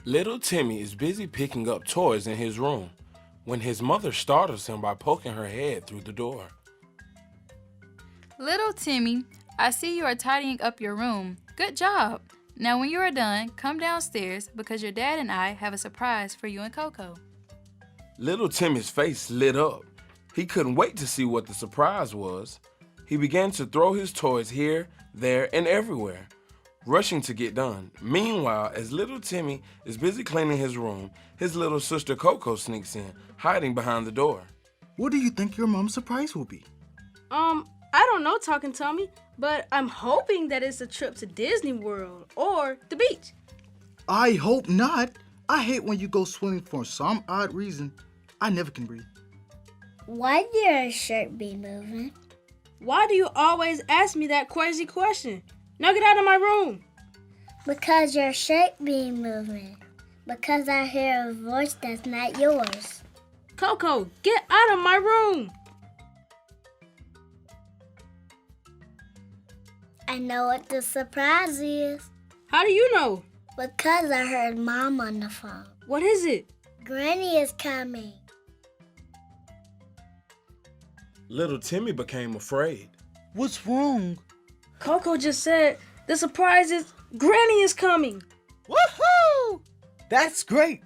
Little Timmy is busy picking up toys in his room when his mother startles him by poking her head through the door. Little Timmy, I see you are tidying up your room. Good job. Now when you are done, come downstairs because your dad and I have a surprise for you and Coco. Little Timmy's face lit up. He couldn't wait to see what the surprise was. He began to throw his toys here, there, and everywhere, rushing to get done. Meanwhile, as little Timmy is busy cleaning his room, his little sister Coco sneaks in, hiding behind the door. What do you think your mom's surprise will be? I don't know, Talking Tommy, but I'm hoping that it's a trip to Disney World or the beach. I hope not. I hate when you go swimming for some odd reason. I never can breathe. Why do your shirt be moving? Why do you always ask me that crazy question? Now get out of my room. Because your shirt be moving. Because I hear a voice that's not yours. Coco, get out of my room. I know what the surprise is. How do you know? Because I heard Mom on the phone. What is it? Granny is coming. Little Timmy became afraid. What's wrong? Coco just said the surprise is Granny is coming. Woohoo! That's great.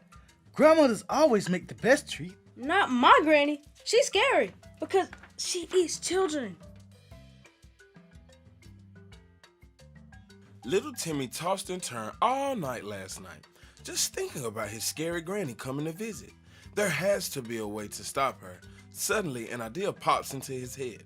Grandmothers always make the best treat. Not my Granny. She's scary because she eats children. Little Timmy tossed and turned all night last night, just thinking about his scary granny coming to visit. There has to be a way to stop her. Suddenly, an idea pops into his head.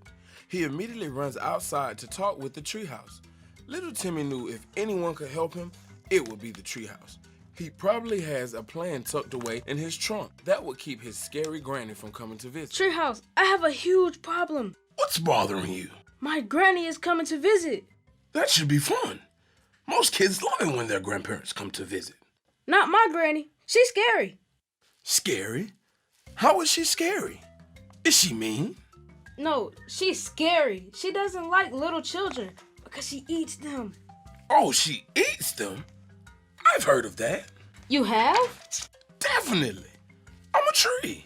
He immediately runs outside to talk with the treehouse. Little Timmy knew if anyone could help him, it would be the treehouse. He probably has a plan tucked away in his trunk that would keep his scary granny from coming to visit. Treehouse, I have a huge problem. What's bothering you? My Granny is coming to visit. That should be fun. Most kids love it when their grandparents come to visit. Not my Granny. She's scary. Scary? How is she scary? Is she mean? No, she's scary. She doesn't like little children because she eats them. Oh, she eats them? I've heard of that. You have? Definitely. I'm a tree.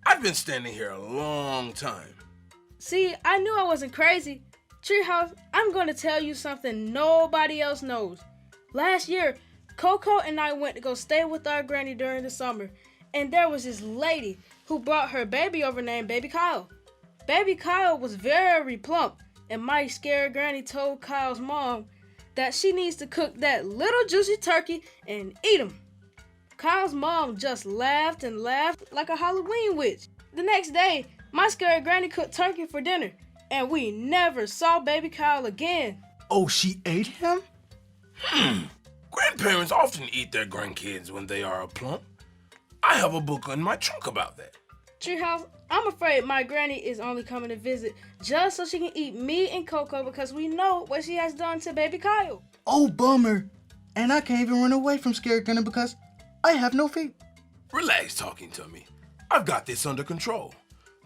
I've been standing here a long time. See, I knew I wasn't crazy. Treehouse, I'm going to tell you something nobody else knows. Last year, Coco and I went to go stay with our granny during the summer, and there was this lady who brought her baby over named Baby Kyle. Baby Kyle was very plump, and my scared granny told Kyle's mom that she needs to cook that little juicy turkey and eat him. Kyle's mom just laughed and laughed like a Halloween witch. The next day, my scared granny cooked turkey for dinner, and we never saw Baby Kyle again. Oh, she ate him? Grandparents often eat their grandkids when they are plump. I have a book in my trunk about that. Treehouse, I'm afraid my granny is only coming to visit just so she can eat me and Coco because we know what she has done to Baby Kyle. Oh, bummer. And I can't even run away from Scary Granny because I have no feet. Relax, Talking Tommy. I've got this under control.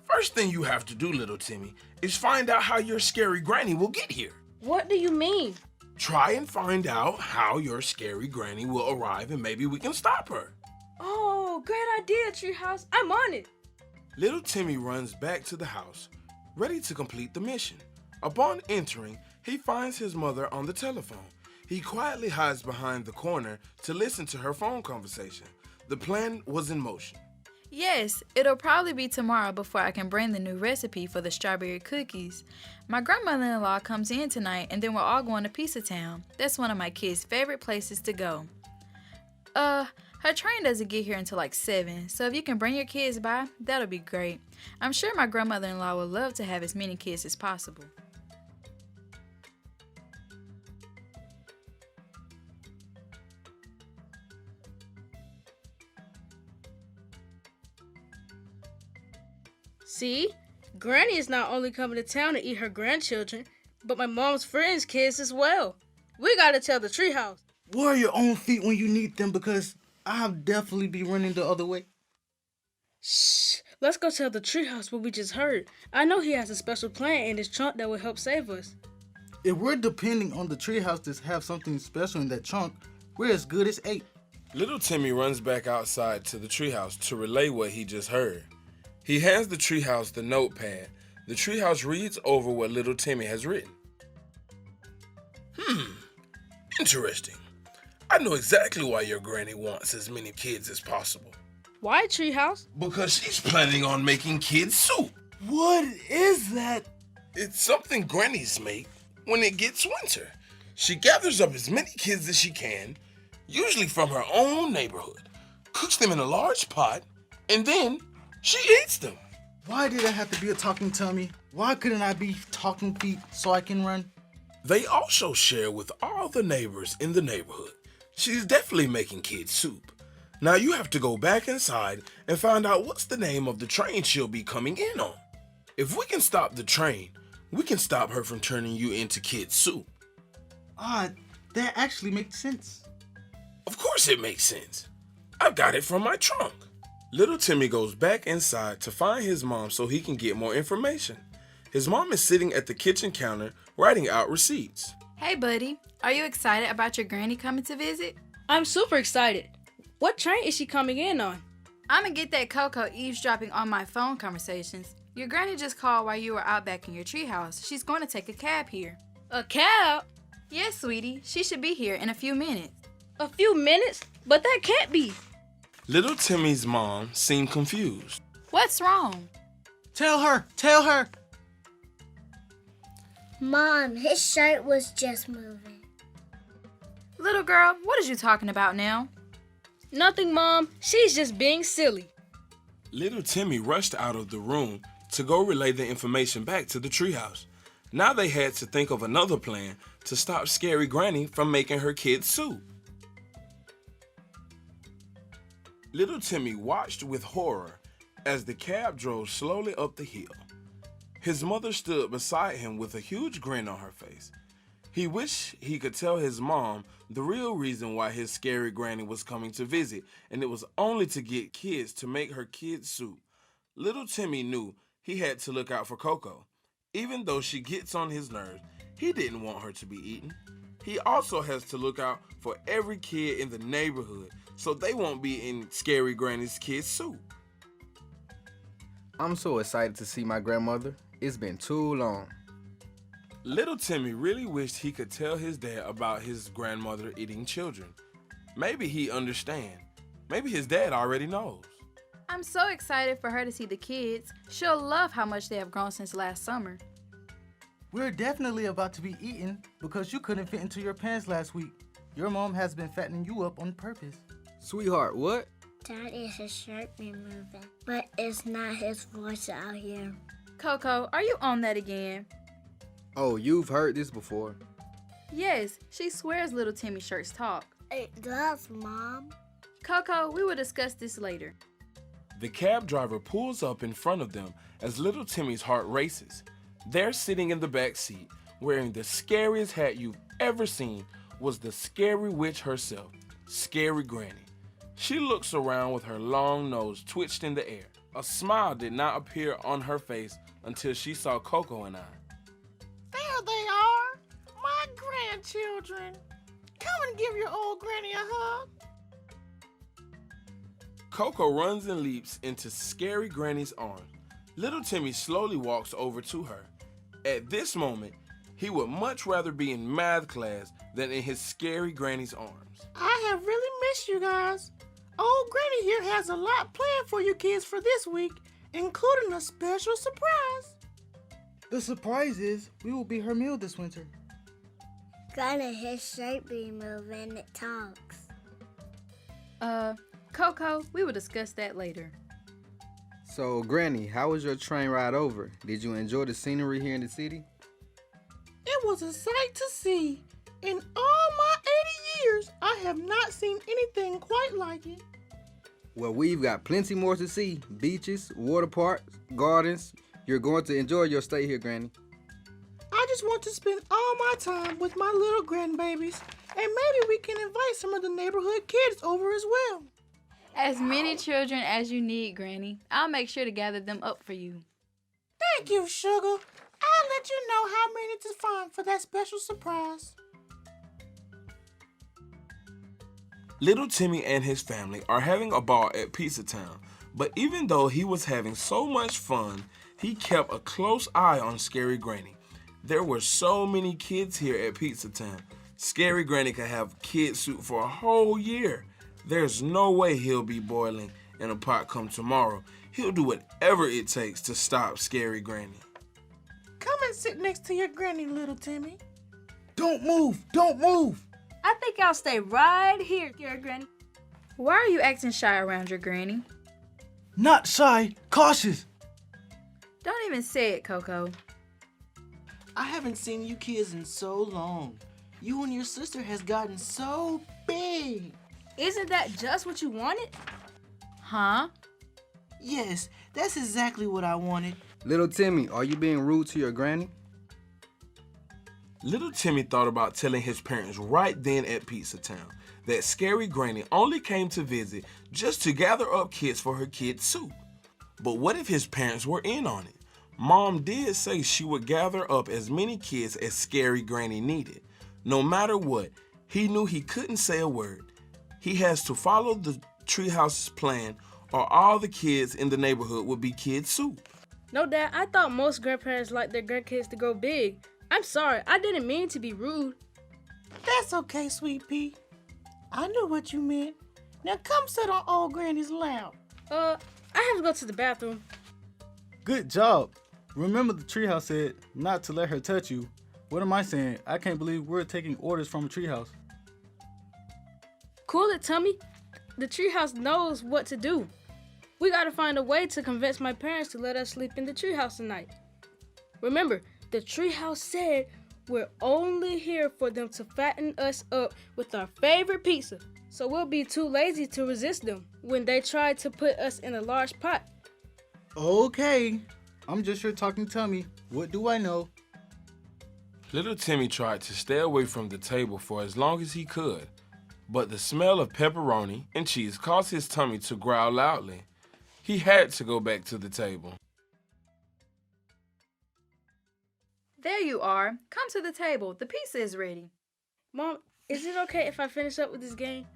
First thing you have to do, little Timmy, is find out how your scary granny will get here. What do you mean? Try and find out how your scary granny will arrive and maybe we can stop her. Oh, great idea, Treehouse. I'm on it. Little Timmy runs back to the house, ready to complete the mission. Upon entering, he finds his mother on the telephone. He quietly hides behind the corner to listen to her phone conversation. The plan was in motion. Yes, it'll probably be tomorrow before I can bring the new recipe for the strawberry cookies. My grandmother-in-law comes in tonight and then we're all going to Pizza Town. That's one of my kids' favorite places to go. Her train doesn't get here until like 7, so if you can bring your kids by, that'll be great. I'm sure my grandmother-in-law would love to have as many kids as possible. See, Granny is not only coming to town to eat her grandchildren, but my mom's friends' kids as well. We gotta tell the treehouse. Wear your own feet when you need them because I'll definitely be running the other way. Shh, let's go tell the treehouse what we just heard. I know he has a special plan in his trunk that will help save us. If we're depending on the treehouse to have something special in that trunk, we're as good as 8. Little Timmy runs back outside to the treehouse to relay what he just heard. He hands the treehouse the notepad. The treehouse reads over what little Timmy has written. Interesting. I know exactly why your granny wants as many kids as possible. Why, Treehouse? Because she's planning on making kid soup. What is that? It's something grannies make when it gets winter. She gathers up as many kids as she can, usually from her own neighborhood, cooks them in a large pot, and then she eats them. Why did I have to be a talking tummy? Why couldn't I be talking feet so I can run? They also share with all the neighbors in the neighborhood. She's definitely making kids soup. Now you have to go back inside and find out what's the name of the train she'll be coming in on. If we can stop the train, we can stop her from turning you into kid soup. That actually makes sense. Of course it makes sense. I've got it from my trunk. Little Timmy goes back inside to find his mom so he can get more information. His mom is sitting at the kitchen counter writing out receipts. Hey, buddy. Are you excited about your granny coming to visit? I'm super excited. What train is she coming in on? I'm gonna get that Coco eavesdropping on my phone conversations. Your granny just called while you were out back in your treehouse. She's going to take a cab here. A cab? Yes, sweetie. She should be here in a few minutes. A few minutes? But that can't be. Little Timmy's mom seemed confused. What's wrong? Tell her. Mom, his shirt was just moving. Little girl, what is you talking about now? Nothing, Mom. She's just being silly. Little Timmy rushed out of the room to go relay the information back to the treehouse. Now they had to think of another plan to stop Scary Granny from making her kids soup. Little Timmy watched with horror as the cab drove slowly up the hill. His mother stood beside him with a huge grin on her face. He wished he could tell his mom the real reason why his scary granny was coming to visit, and it was only to get kids to make her kids soup. Little Timmy knew he had to look out for Coco. Even though she gets on his nerves, he didn't want her to be eaten. He also has to look out for every kid in the neighborhood so they won't be in Scary Granny's kids' soup. I'm so excited to see my grandmother. It's been too long. Little Timmy really wished he could tell his dad about his grandmother eating children. Maybe he'd understand. Maybe his dad already knows. I'm so excited for her to see the kids. She'll love how much they have grown since last summer. We're definitely about to be eaten because you couldn't fit into your pants last week. Your mom has been fattening you up on purpose. Sweetheart, what? That is his shirt been moving, but it's not his voice out here. Coco, are you on that again? Oh, you've heard this before. Yes, she swears little Timmy shirts talk. It does, Mom. Coco, we will discuss this later. The cab driver pulls up in front of them as little Timmy's heart races. There, sitting in the back seat, wearing the scariest hat you've ever seen, was the scary witch herself, Scary Granny. She looks around with her long nose twitched in the air. A smile did not appear on her face until she saw Coco and I. There they are, my grandchildren. Come and give your old granny a hug. Coco runs and leaps into Scary Granny's arms. Little Timmy slowly walks over to her. At this moment, he would much rather be in math class than in his Scary Granny's arms. I have really missed you guys. Old Granny here has a lot planned for you kids for this week, including a special surprise. The surprise is we will be her meal this winter. Granny, his shirt be moving, it talks. Coco, we will discuss that later. So, Granny, how was your train ride over? Did you enjoy the scenery here in the city? It was a sight to see. In all my 80 years, I have not seen anything quite like it. Well, we've got plenty more to see. Beaches, water parks, gardens. You're going to enjoy your stay here, Granny. I just want to spend all my time with my little grandbabies, and maybe we can invite some of the neighborhood kids over as well. As many children as you need, Granny. I'll make sure to gather them up for you. Thank you, Sugar. I'll let you know how many to find for that special surprise. Little Timmy and his family are having a ball at Pizza Town, but even though he was having so much fun, he kept a close eye on Scary Granny. There were so many kids here at Pizza Town. Scary Granny could have kid soup for a whole year. There's no way he'll be boiling in a pot come tomorrow. He'll do whatever it takes to stop Scary Granny. Come and sit next to your granny, little Timmy. Don't move! Don't move! I think I'll stay right here, Scary Granny. Why are you acting shy around your granny? Not shy, cautious. Don't even say it, Coco. I haven't seen you kids in so long. You and your sister has gotten so big. Isn't that just what you wanted? Huh? Yes, that's exactly what I wanted. Little Timmy, are you being rude to your granny? Little Timmy thought about telling his parents right then at Pizza Town that Scary Granny only came to visit just to gather up kids for her kids' soup. But what if his parents were in on it? Mom did say she would gather up as many kids as Scary Granny needed. No matter what, he knew he couldn't say a word. He has to follow the Treehouse's plan or all the kids in the neighborhood would be kid soup. No, Dad, I thought most grandparents like their grandkids to grow big. I'm sorry, I didn't mean to be rude. That's okay, Sweet Pea. I knew what you meant. Now come sit on old Granny's lap. I have to go to the bathroom. Good job. Remember the treehouse said not to let her touch you. What am I saying? I can't believe we're taking orders from a treehouse. Cool it, Tummy. The treehouse knows what to do. We gotta find a way to convince my parents to let us sleep in the treehouse tonight. Remember, the treehouse said we're only here for them to fatten us up with our favorite pizza. So we'll be too lazy to resist them when they try to put us in a large pot. Okay. I'm just your talking tummy. What do I know? Little Timmy tried to stay away from the table for as long as he could, but the smell of pepperoni and cheese caused his tummy to growl loudly. He had to go back to the table. There you are. Come to the table. The pizza is ready. Mom, is it okay if I finish up with this game?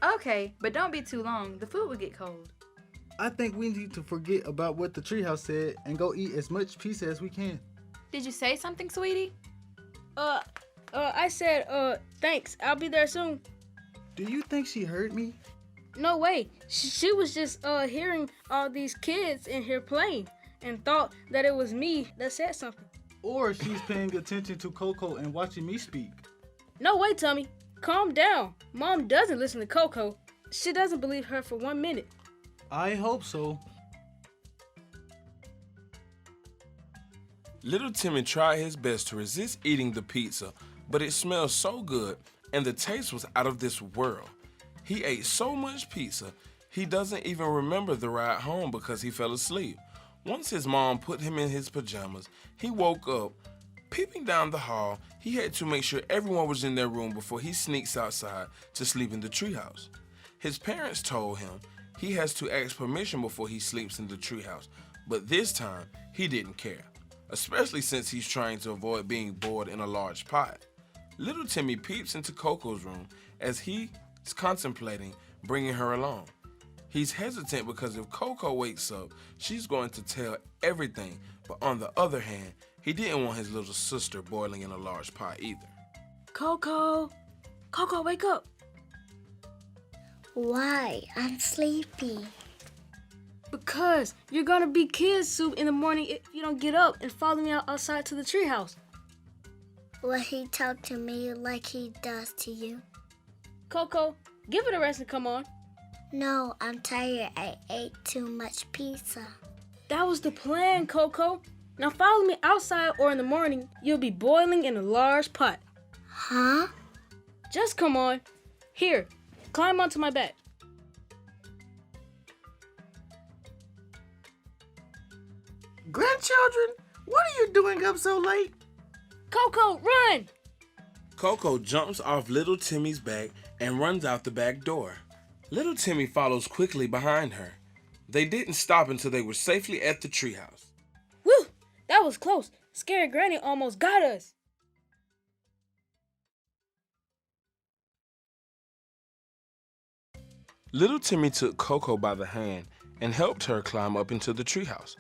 Okay, but don't be too long. The food will get cold. I think we need to forget about what the treehouse said and go eat as much pizza as we can. Did you say something, sweetie? I said, thanks. I'll be there soon. Do you think she heard me? No way. She was just hearing all these kids in here playing and thought that it was me that said something. Or she's paying attention to Coco and watching me speak. No way, Tummy. Calm down. Mom doesn't listen to Coco. She doesn't believe her for 1 minute. I hope so. Little Timmy tried his best to resist eating the pizza, but it smelled so good and the taste was out of this world. He ate so much pizza, he doesn't even remember the ride home because he fell asleep. Once his mom put him in his pajamas, he woke up. Peeping down the hall, he had to make sure everyone was in their room before he sneaks outside to sleep in the treehouse. His parents told him he has to ask permission before he sleeps in the treehouse, but this time he didn't care, especially since he's trying to avoid being bored in a large pot. Little Timmy peeps into Coco's room as he's contemplating bringing her along. He's hesitant because if Coco wakes up, she's going to tell everything, but on the other hand, he didn't want his little sister boiling in a large pot either. Coco! Coco, wake up! Why? I'm sleepy. Because you're gonna be kid soup in the morning if you don't get up and follow me outside to the treehouse. Will he talk to me like he does to you? Coco, give it a rest and come on. No, I'm tired. I ate too much pizza. That was the plan, Coco. Now follow me outside or in the morning, you'll be boiling in a large pot. Huh? Just come on. Here, climb onto my back. Grandchildren, what are you doing up so late? Coco, run! Coco jumps off little Timmy's back and runs out the back door. Little Timmy follows quickly behind her. They didn't stop until they were safely at the treehouse. Whew, that was close. Scary Granny almost got us. Little Timmy took Coco by the hand and helped her climb up into the treehouse.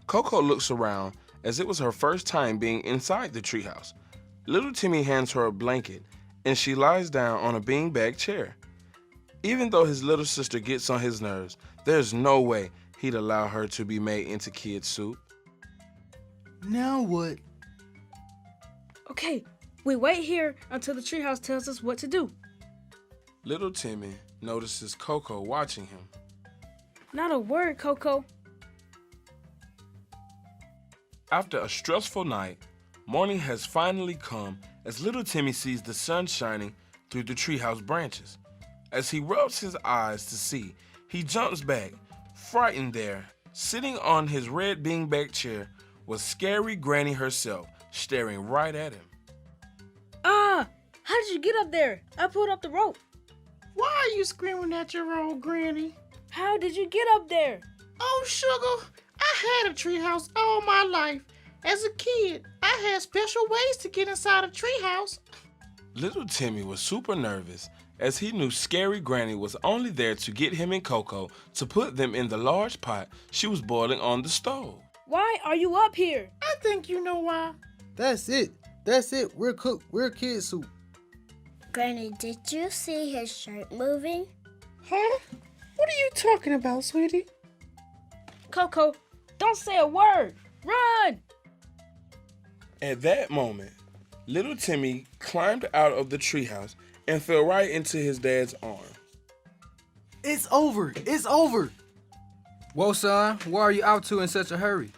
Coco looks around as it was her first time being inside the treehouse. Little Timmy hands her a blanket and she lies down on a beanbag chair. Even though his little sister gets on his nerves, there's no way he'd allow her to be made into kid soup. Now what? Okay, we wait here until the treehouse tells us what to do. Little Timmy notices Coco watching him. Not a word, Coco. After a stressful night, morning has finally come as little Timmy sees the sun shining through the treehouse branches. As he rubs his eyes to see, he jumps back, frightened there. Sitting on his red beanbag chair was Scary Granny herself, staring right at him. Ah! How did you get up there? I pulled up the rope. Why are you screaming at your old granny? How did you get up there? Oh, sugar, I had a treehouse all my life. As a kid, I had special ways to get inside a treehouse. Little Timmy was super nervous as he knew Scary Granny was only there to get him and Coco to put them in the large pot she was boiling on the stove. Why are you up here? I think you know why. That's it. We're cooked. We're kid soup. Granny, did you see his shirt moving? Huh? What are you talking about, sweetie? Coco, don't say a word. Run! At that moment, little Timmy climbed out of the treehouse and fell right into his dad's arm. It's over. It's over. Whoa, son, why are you out to in such a hurry?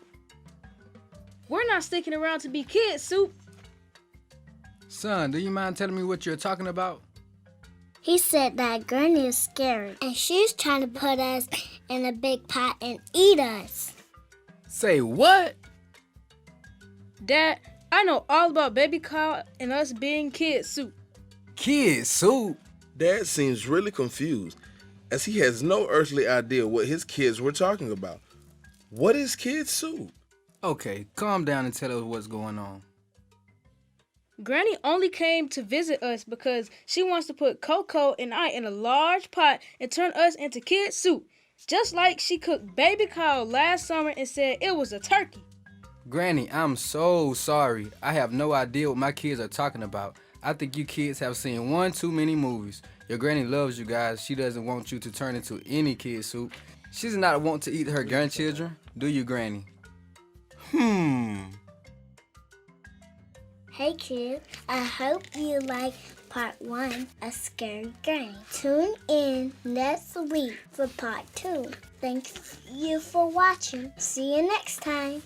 We're not sticking around to be kid soup. Son, do you mind telling me what you're talking about? He said that Granny is scary and she's trying to put us in a big pot and eat us. Say what? Dad, I know all about Baby Cow and us being kid soup. Kid soup? Dad seems really confused as he has no earthly idea what his kids were talking about. What is kid soup? Okay, calm down and tell us what's going on. Granny only came to visit us because she wants to put Coco and I in a large pot and turn us into kid soup, just like she cooked Baby Cow last summer and said it was a turkey. Granny, I'm so sorry. I have no idea what my kids are talking about. I think you kids have seen one too many movies. Your granny loves you guys. She doesn't want you to turn into any kid soup. She does not want to eat her grandchildren. Do you, Granny? Hey kids, I hope you like part 1 of Scary Granny. Tune in next week for part 2. Thanks you for watching. See you next time.